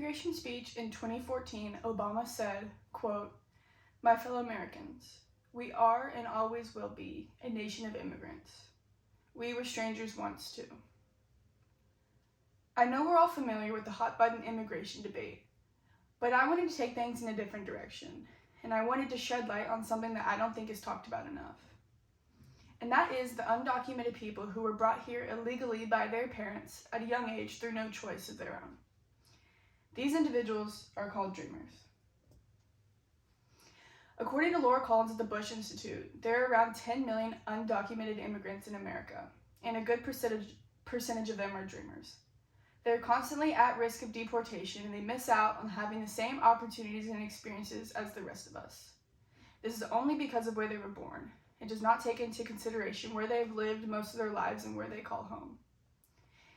inauguration speech in 2014, Obama said, quote, "My fellow Americans, we are and always will be a nation of immigrants. We were strangers once too." I know we're all familiar with the hot button immigration debate, but I wanted to take things in a different direction, and I wanted to shed light on something that I don't think is talked about enough. And that is the undocumented people who were brought here illegally by their parents at a young age through no choice of their own. These individuals are called dreamers. According to Laura Collins at the Bush Institute, there are around 10 million undocumented immigrants in America, and a good percentage of them are dreamers. They're constantly at risk of deportation, and they miss out on having the same opportunities and experiences as the rest of us. This is only because of where they were born. It does not take into consideration where they have lived most of their lives and where they call home.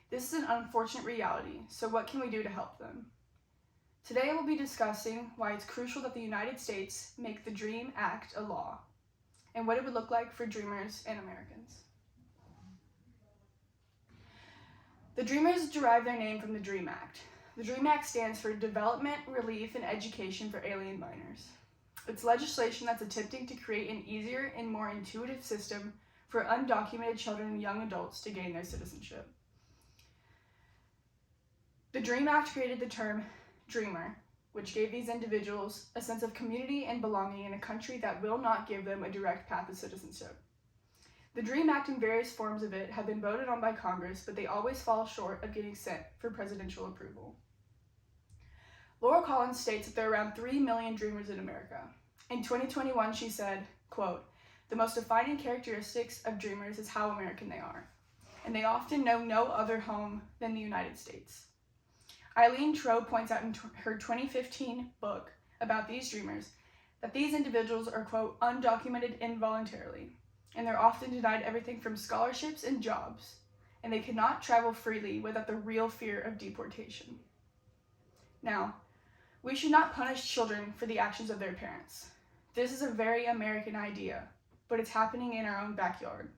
This is an unfortunate reality, so what can we do to help them? Today I will be discussing why it's crucial that the United States make the DREAM Act a law, and what it would look like for dreamers and Americans. The Dreamers derive their name from the DREAM Act. The DREAM Act stands for Development, Relief, and Education for Alien Minors. It's legislation that's attempting to create an easier and more intuitive system for undocumented children and young adults to gain their citizenship. The DREAM Act created the term dreamer, which gave these individuals a sense of community and belonging in a country that will not give them a direct path to citizenship. The DREAM Act and various forms of it have been voted on by Congress, but they always fall short of getting sent for presidential approval. Laura Collins states that there are around 3 million dreamers in America. In 2021, she said, quote, "The most defining characteristics of dreamers is how American they are, and they often know no other home than the United States." Eileen Troe points out in her 2015 book about these dreamers that these individuals are, quote, "undocumented involuntarily, and they're often denied everything from scholarships and jobs, and they cannot travel freely without the real fear of deportation." Now, we should not punish children for the actions of their parents. This is a very American idea, but it's happening in our own backyard.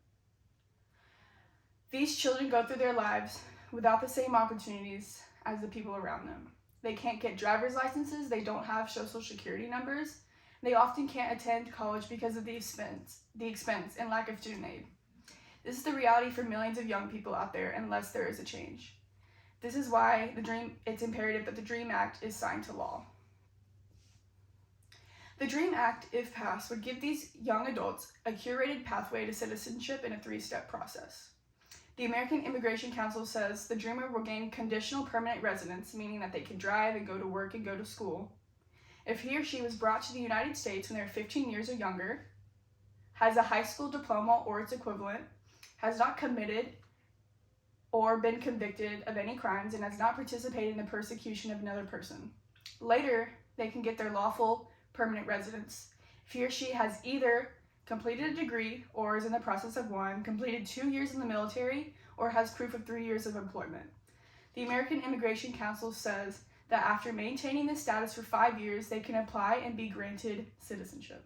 These children go through their lives without the same opportunities as the people around them. They can't get driver's licenses, they don't have social security numbers, they often can't attend college because of the expense and lack of student aid. This is the reality for millions of young people out there unless there is a change. This is why it's imperative that the DREAM Act is signed to law. The DREAM Act, if passed, would give these young adults a curated pathway to citizenship in a 3-step process. The American Immigration Council says the dreamer will gain conditional permanent residence, meaning that they can drive and go to work and go to school, if he or she was brought to the United States when they were 15 years or younger, has a high school diploma or its equivalent, has not committed or been convicted of any crimes, and has not participated in the persecution of another person. Later, they can get their lawful permanent residence if he or she has either completed a degree or is in the process of one, completed 2 years in the military, or has proof of 3 years of employment. The American Immigration Council says that after maintaining this status for 5 years, they can apply and be granted citizenship.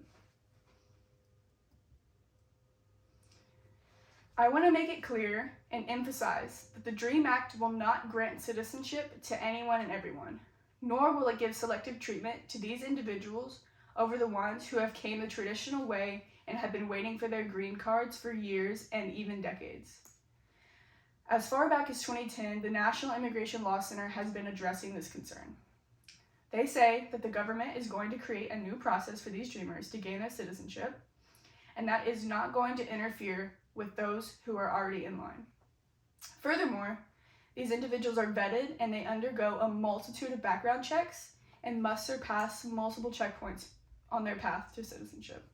I want to make it clear and emphasize that the DREAM Act will not grant citizenship to anyone and everyone, nor will it give selective treatment to these individuals over the ones who have came the traditional way and have been waiting for their green cards for years and even decades. As far back as 2010, the National Immigration Law Center has been addressing this concern. They say that the government is going to create a new process for these dreamers to gain their citizenship, and that is not going to interfere with those who are already in line. Furthermore, these individuals are vetted and they undergo a multitude of background checks and must surpass multiple checkpoints on their path to citizenship.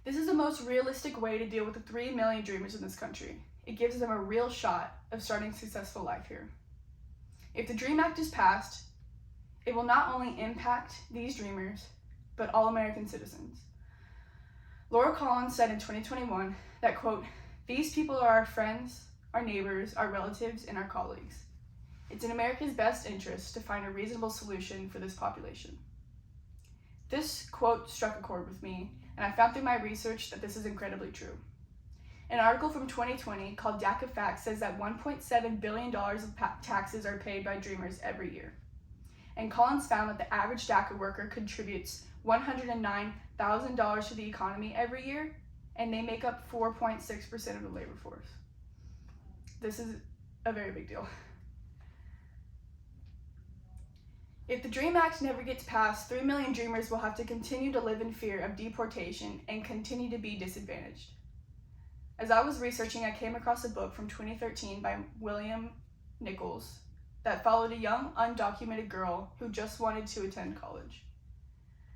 This is the most realistic way to deal with the 3 million dreamers in this country. It gives them a real shot of starting a successful life here. If the DREAM Act is passed, it will not only impact these dreamers, but all American citizens. Laura Collins said in 2021 that, quote, "These people are our friends, our neighbors, our relatives, and our colleagues. It's in America's best interest to find a reasonable solution for this population." This quote struck a chord with me, and I found through my research that this is incredibly true. An article from 2020 called DACA Facts says that $1.7 billion of taxes are paid by Dreamers every year. And Collins found that the average DACA worker contributes $109,000 to the economy every year, and they make up 4.6% of the labor force. This is a very big deal. If the DREAM Act never gets passed, 3 million Dreamers will have to continue to live in fear of deportation and continue to be disadvantaged. As I was researching, I came across a book from 2013 by William Nichols that followed a young, undocumented girl who just wanted to attend college.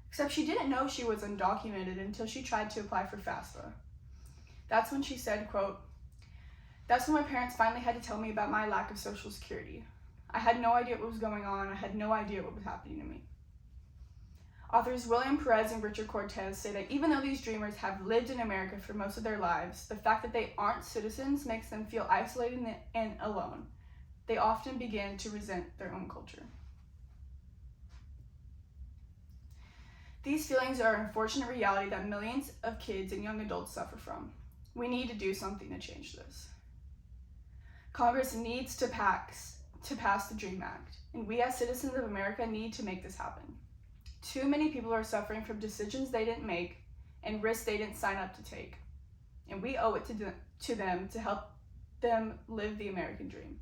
Except she didn't know she was undocumented until she tried to apply for FAFSA. That's when she said, quote, "That's when my parents finally had to tell me about my lack of Social Security. I had no idea what was going on. I had no idea what was happening to me." Authors William Perez and Richard Cortez say that even though these Dreamers have lived in America for most of their lives, the fact that they aren't citizens makes them feel isolated and alone. They often begin to resent their own culture. These feelings are an unfortunate reality that millions of kids and young adults suffer from. We need to do something to change this. Congress needs to pass the DREAM Act, and we as citizens of America need to make this happen. Too many people are suffering from decisions they didn't make and risks they didn't sign up to take, and we owe it to them to help them live the American dream.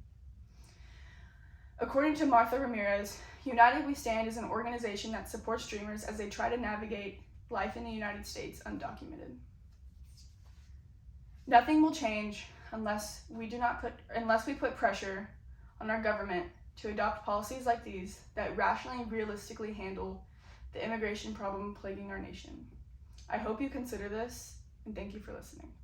According to Martha Ramirez, United We Stand is an organization that supports Dreamers as they try to navigate life in the United States undocumented. Nothing will change unless we put pressure on our government to adopt policies like these that rationally and realistically handle the immigration problem plaguing our nation. I hope you consider this, and thank you for listening.